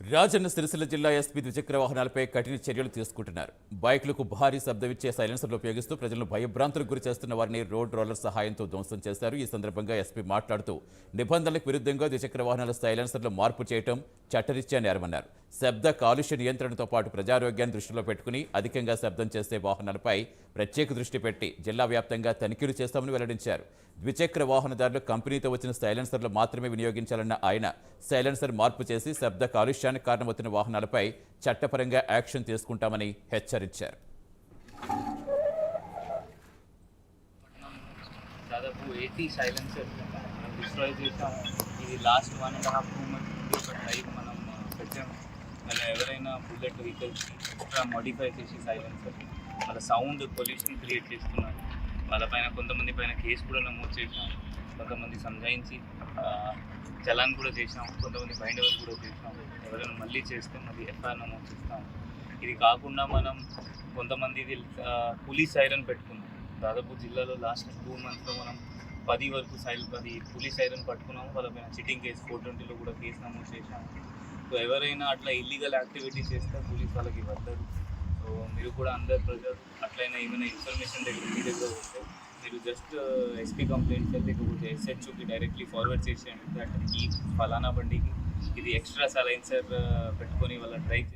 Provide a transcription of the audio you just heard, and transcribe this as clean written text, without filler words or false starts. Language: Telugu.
రాజన్న సిరిసిల్ల జిల్లా ఎస్పీ ద్విచక్ర వాహనాలపై కఠిన చర్యలు తీసుకుంటున్నారు. బైక్లకు భారీ శబ్దం ఇచ్చే సైలెన్సర్లు ఉపయోగిస్తూ ప్రజలను భయభ్రాంతులకు గురి చేస్తున్న వారిని రోడ్ రోలర్ సహాయంతో ధ్వంసం చేశారు. ఈ సందర్భంగా ఎస్పీ మాట్లాడుతూ నిబంధనలకు విరుద్ధంగా ద్విచక్ర వాహనాల సైలెన్సర్లు మార్పు చేయడం చట్టరీత్యా నేరమన్నారు. శబ్ద కాలుష్య నియంత్రణతో పాటు ప్రజారోగ్యాన్ని దృష్టిలో పెట్టుకుని అధికంగా శబ్దం చేసే వాహనాలపై ప్రత్యేక దృష్టి పెట్టి జిల్లా వ్యాప్తంగా తనిఖీలు చేస్తామని వెల్లడించారు. ద్విచక్ర వాహనదారులు కంపెనీతో వచ్చిన సైలెన్సర్లు మాత్రమే వినియోగించాలన్న ఆయన సైలెన్సర్ మార్పు చేసి శబ్ద కాలుష్యానికి కారణమవుతున్న వాహనాలపై చట్టపరంగా యాక్షన్ తీసుకుంటామని హెచ్చరించారు. దాదాపు 80 సైలెన్సర్స్ మనం డిస్ట్రాయ్ చేసాము. ఇది లాస్ట్ 1.5-2 months నుండి ఒక డ్రైవ్ మనం పెట్టాము. మళ్ళీ ఎవరైనా బుల్లెట్ వెహికల్స్ ఎక్స్ట్రా మోడిఫై చేసి సైలెన్సర్ వాళ్ళ సౌండ్ పొల్యూషన్ క్రియేట్ చేస్తున్నారు. వాళ్ళపైన కొంతమంది పైన కేసు కూడా నమోదు చేసాము. కొంతమంది సంజాయించి చలాన్ కూడా చేసాము. కొంతమంది బైండ్ ఓవర్ కూడా చేసాము. ఎవరైనా మళ్ళీ చేస్తే మళ్ళీ ఎఫ్ఐఆర్ నమోదు చేస్తాము. ఇది కాకుండా మనం కొంతమంది పోలీస్ సైరన్ పెట్టుకున్నాం. దాదాపు జిల్లాలో లాస్ట్ 2 monthsలో మనం 10 వరకు 10 పోలీస్ సైరన్ పట్టుకున్నాము. వాళ్ళపైన చిట్టింగ్ కేసు 420లో కూడా కేసు నమోదు చేసాము. సో ఎవరైనా అట్లా ఇల్లీగల్ యాక్టివిటీ చేస్తే పోలీస్ వాళ్ళకి వద్దరు. సో మీరు కూడా అందరు ప్రజలు అట్లయినా ఏమైనా ఇన్ఫర్మేషన్ మీ దగ్గర వస్తే మీరు జస్ట్ ఎస్పీ కంప్లైంట్ లేకపోతే ఎస్హెచ్ఓకి డైరెక్ట్లీ ఫార్వర్డ్ చేసేయండి. దట్ ఈ ఫలానా బండికి ఇది ఎక్స్ట్రా సైలెన్సర్ పెట్టుకొని వాళ్ళ డ్రైవ్